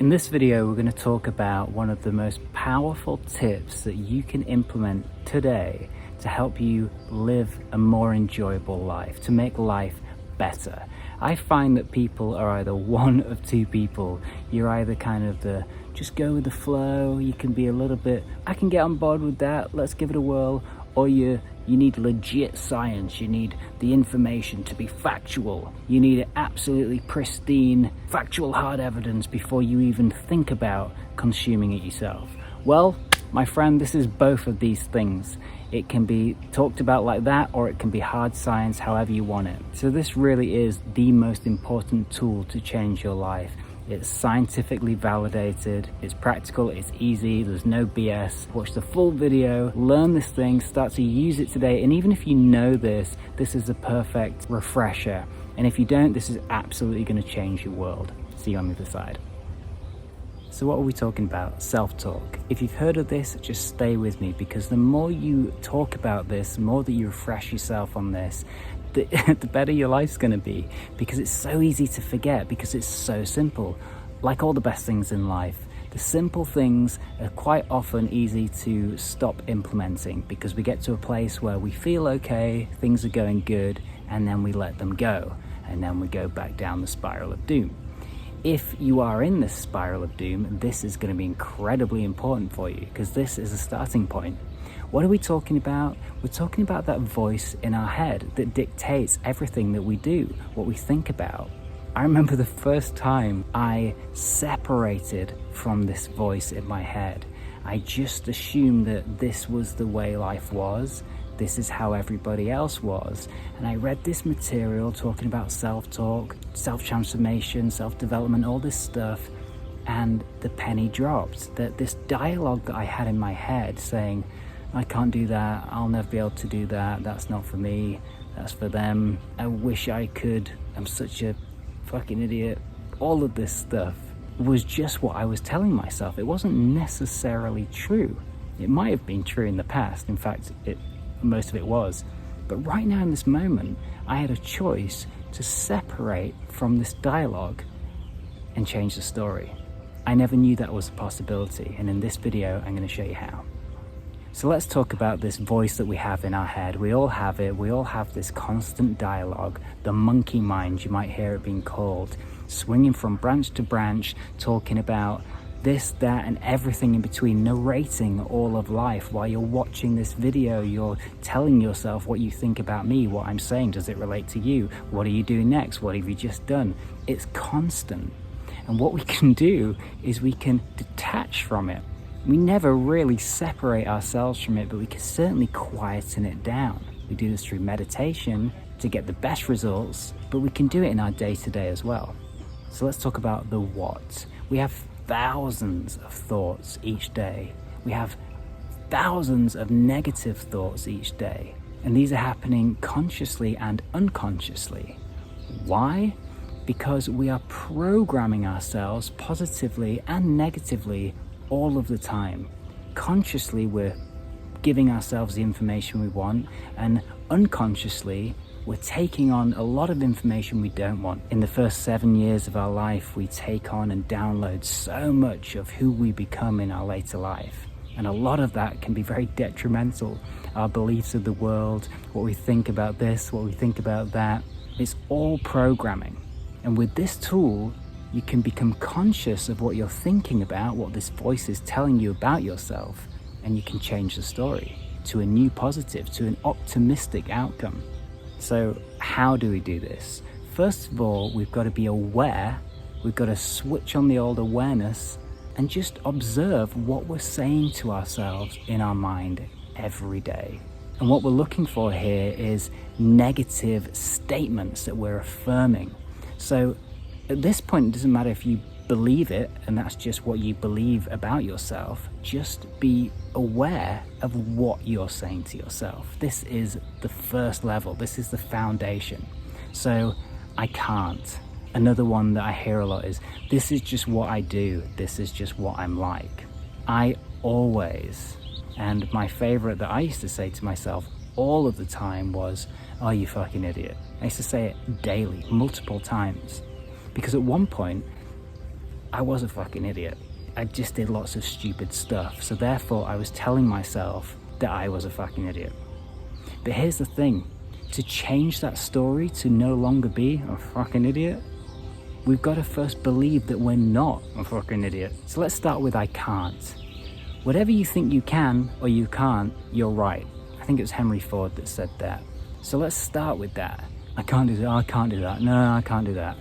In this video, we're going to talk about one of the most powerful tips that you can implement today to help you live a more enjoyable life, to make life better. I find that people are either one of two people. You're either kind of the just go with the flow, you can be a little bit, I can get on board with that, let's give it a whirl, or you need legit science, you need the information to be factual, you need absolutely pristine, factual hard evidence before you even think about consuming it yourself. Well, my friend, this is both of these things. It can be talked about like that, or it can be hard science, however you want it. So this really is the most important tool to change your life. It's scientifically validated, it's practical, it's easy, there's no BS. Watch the full video, learn this thing, start to use it today. And even if you know this is a perfect refresher. And if you don't, this is absolutely going to change your world. See you on the other side. So what are we talking about? Self-talk. If you've heard of this, just stay with me, because the more you talk about this, the more that you refresh yourself on this, the better your life's going to be, because it's so easy to forget, because it's so simple. Like all the best things in life, the simple things are quite often easy to stop implementing, because we get to a place where we feel okay, things are going good, and then we let them go, and then we go back down the spiral of doom. If you are in this spiral of doom, this is going to be incredibly important for you, because this is a starting point. What are we talking about? We're talking about that voice in our head that dictates everything that we do, what we think about. I remember the first time I separated from this voice in my head. I just assumed that this was the way life was. This is how everybody else was. And I read this material talking about self-talk, self-transformation, self-development, all this stuff. And the penny dropped. That this dialogue that I had in my head saying, I can't do that, I'll never be able to do that, that's not for me, that's for them, I wish I could, I'm such a fucking idiot. All of this stuff was just what I was telling myself. It wasn't necessarily true. It might have been true in the past, in fact, most of it was. But right now in this moment, I had a choice to separate from this dialogue and change the story. I never knew that was a possibility, and in this video, I'm going to show you how. So let's talk about this voice that we have in our head. We all have it. We all have this constant dialogue, the monkey mind, you might hear it being called, swinging from branch to branch, talking about this, that, and everything in between, narrating all of life. While you're watching this video, you're telling yourself what you think about me, what I'm saying. Does it relate to you? What are you doing next? What have you just done? It's constant. And what we can do is we can detach from it. We never really separate ourselves from it, but we can certainly quieten it down. We do this through meditation to get the best results, but we can do it in our day-to-day as well. So let's talk about the what. We have thousands of thoughts each day. We have thousands of negative thoughts each day. And these are happening consciously and unconsciously. Why? Because we are programming ourselves positively and negatively all of the time. Consciously, we're giving ourselves the information we want, and unconsciously, we're taking on a lot of information we don't want. In the first 7 years of our life, we take on and download so much of who we become in our later life. And a lot of that can be very detrimental. Our beliefs of the world, what we think about this, what we think about that, it's all programming. And with this tool, you can become conscious of what you're thinking about, what this voice is telling you about yourself, and you can change the story to a new positive, to an optimistic outcome. So how do we do this? First of all, we've got to be aware. We've got to switch on the old awareness and just observe what we're saying to ourselves in our mind every day. And what we're looking for here is negative statements that we're affirming. So at this point, it doesn't matter if you believe it and that's just what you believe about yourself. Just be aware of what you're saying to yourself. This is the first level. This is the foundation. So I can't. Another one that I hear a lot is, this is just what I do. This is just what I'm like. I always, and my favorite that I used to say to myself all of the time was, oh, you fucking idiot. I used to say it daily, multiple times. Because at one point, I was a fucking idiot. I just did lots of stupid stuff. So therefore I was telling myself that I was a fucking idiot. But here's the thing, to change that story to no longer be a fucking idiot, we've got to first believe that we're not a fucking idiot. So let's start with I can't. Whatever you think you can or you can't, you're right. I think it was Henry Ford that said that. So let's start with that. I can't do that, I can't do that, no, I can't do that.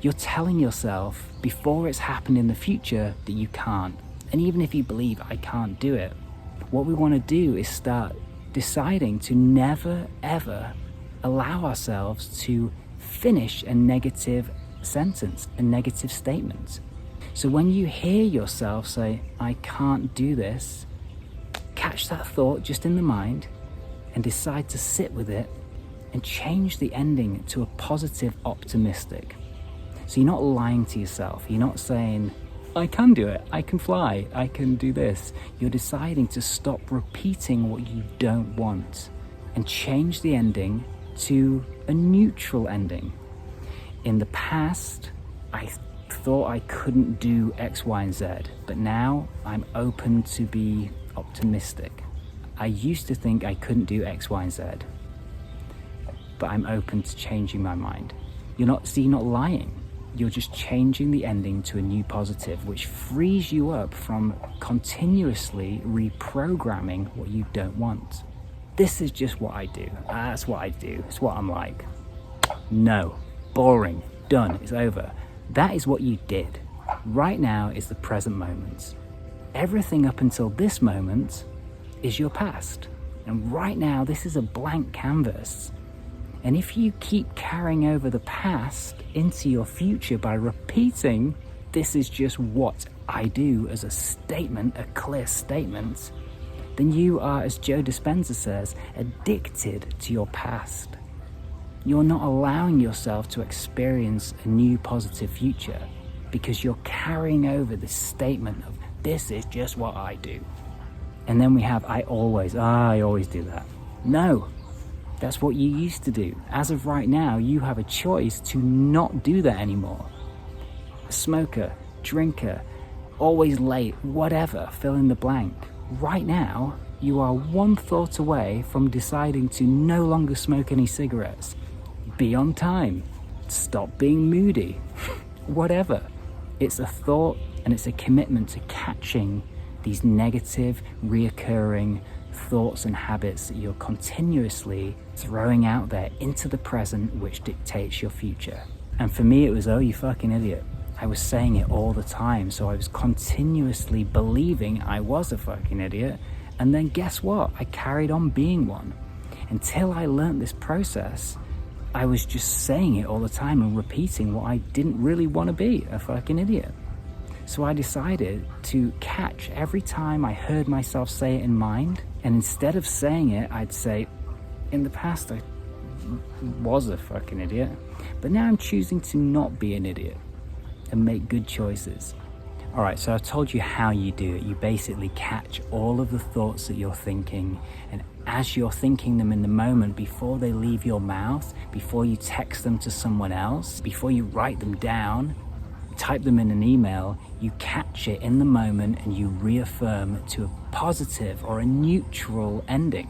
You're telling yourself before it's happened in the future that you can't. And even if you believe I can't do it, what we want to do is start deciding to never ever allow ourselves to finish a negative sentence, a negative statement. So when you hear yourself say, I can't do this, catch that thought just in the mind and decide to sit with it and change the ending to a positive, optimistic. So you're not lying to yourself. You're not saying, I can do it, I can fly, I can do this. You're deciding to stop repeating what you don't want and change the ending to a neutral ending. In the past, I thought I couldn't do X, Y, and Z, but now I'm open to be optimistic. I used to think I couldn't do X, Y, and Z, but I'm open to changing my mind. You're not lying. You're just changing the ending to a new positive, which frees you up from continuously reprogramming what you don't want. This is just what I do. That's what I do. It's what I'm like. No. Boring. Done. It's over. That is what you did. Right now is the present moment. Everything up until this moment is your past. And right now, this is a blank canvas. And if you keep carrying over the past into your future by repeating, this is just what I do as a statement, a clear statement, then you are, as Joe Dispenza says, addicted to your past. You're not allowing yourself to experience a new positive future because you're carrying over this statement of, this is just what I do. And then we have, I always do that. No. That's what you used to do. As of right now, you have a choice to not do that anymore. A smoker, drinker, always late, whatever, fill in the blank. Right now, you are one thought away from deciding to no longer smoke any cigarettes. Be on time. Stop being moody. Whatever. It's a thought and it's a commitment to catching these negative, reoccurring thoughts and habits that you're continuously throwing out there into the present, which dictates your future. And for me, it was, oh, you fucking idiot. I was saying it all the time, so I was continuously believing I was a fucking idiot. And then guess what? I carried on being one. Until I learned this process, I was just saying it all the time and repeating what I didn't really want to be, a fucking idiot. So I decided to catch every time I heard myself say it in mind, and instead of saying it, I'd say, in the past I was a fucking idiot, but now I'm choosing to not be an idiot and make good choices. All right, so I've told you how you do it. You basically catch all of the thoughts that you're thinking, and as you're thinking them in the moment, before they leave your mouth, before you text them to someone else, before you write them down, type them in an email, you catch it in the moment and you reaffirm to a positive or a neutral ending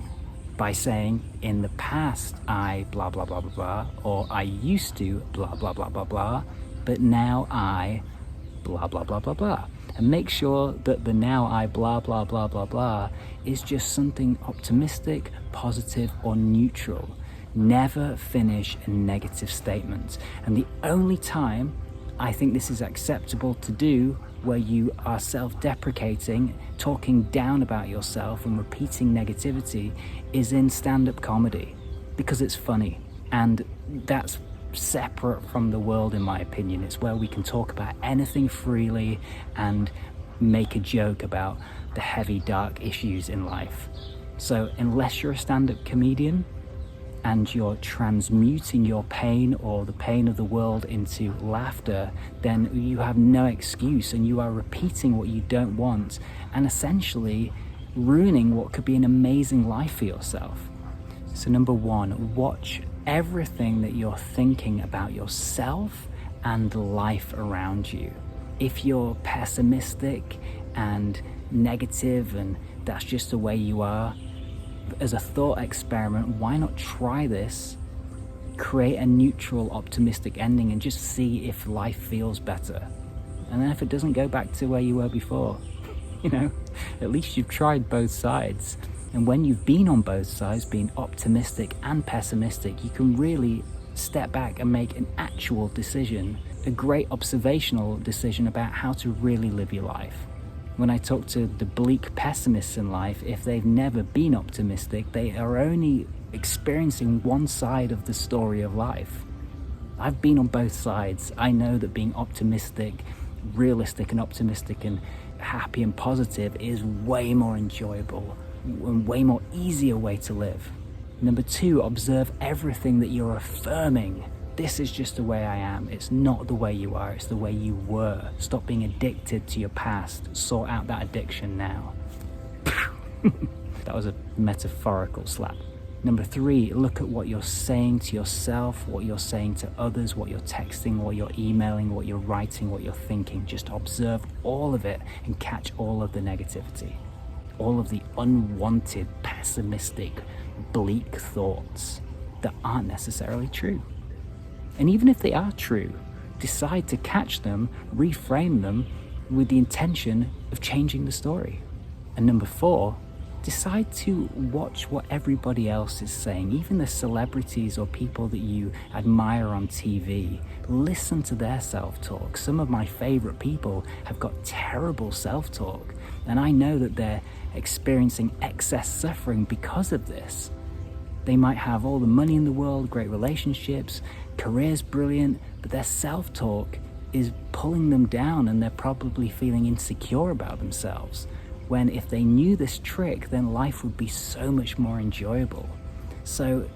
by saying, in the past I blah blah blah blah blah, or I used to blah blah blah blah blah, but now I blah blah blah blah blah. And make sure that the now I blah blah blah blah blah is just something optimistic, positive, or neutral. Never finish a negative statement. And the only time I think this is acceptable to do, where you are self-deprecating, talking down about yourself and repeating negativity, is in stand-up comedy, because it's funny. And that's separate from the world, in my opinion. It's where we can talk about anything freely and make a joke about the heavy, dark issues in life. So unless you're a stand-up comedian and you're transmuting your pain or the pain of the world into laughter, then you have no excuse, and you are repeating what you don't want and essentially ruining what could be an amazing life for yourself. So number one, watch everything that you're thinking about yourself and life around you. If you're pessimistic and negative and that's just the way you are, as a thought experiment, why not try this? Create a neutral, optimistic ending and just see if life feels better. And then if it doesn't, go back to where you were before. At least you've tried both sides. And when you've been on both sides, being optimistic and pessimistic, you can really step back and make an actual decision, a great observational decision about how to really live your life. When I talk to the bleak pessimists in life, if they've never been optimistic, they are only experiencing one side of the story of life. I've been on both sides. I know that being optimistic, realistic and optimistic and happy and positive is way more enjoyable and way more easier way to live. Number 2, observe everything that you're affirming. This is just the way I am. It's not the way you are, it's the way you were. Stop being addicted to your past. Sort out that addiction now. That was a metaphorical slap. Number 3, look at what you're saying to yourself, what you're saying to others, what you're texting, what you're emailing, what you're writing, what you're thinking. Just observe all of it and catch all of the negativity, all of the unwanted, pessimistic, bleak thoughts that aren't necessarily true. And even if they are true, decide to catch them, reframe them with the intention of changing the story. And number 4, decide to watch what everybody else is saying, even the celebrities or people that you admire on TV. Listen to their self-talk. Some of my favorite people have got terrible self-talk, and I know that they're experiencing excess suffering because of this. They might have all the money in the world, great relationships, careers brilliant, but their self-talk is pulling them down and they're probably feeling insecure about themselves. When if they knew this trick, then life would be so much more enjoyable. So,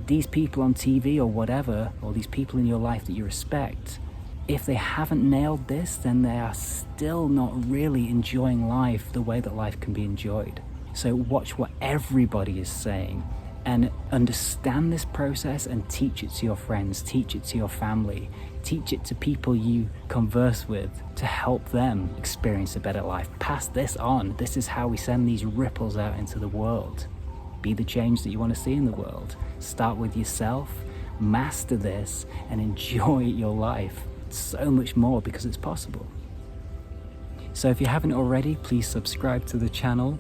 these people on TV or whatever, or these people in your life that you respect, if they haven't nailed this, then they are still not really enjoying life the way that life can be enjoyed. So watch what everybody is saying and understand this process and teach it to your friends, teach it to your family, teach it to people you converse with to help them experience a better life. Pass this on. This is how we send these ripples out into the world. Be the change that you want to see in the world. Start with yourself, master this, and enjoy your life so much more because it's possible. So if you haven't already, please subscribe to the channel.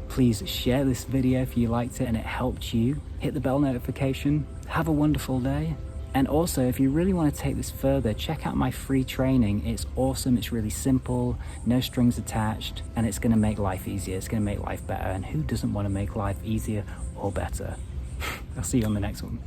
Please share this video if you liked it and it helped you. Hit the bell notification. Have a wonderful day. And also, if you really want to take this further, check out my free training. It's awesome. It's really simple, no strings attached, and it's going to make life easier. It's going to make life better. And who doesn't want to make life easier or better? I'll see you on the next one.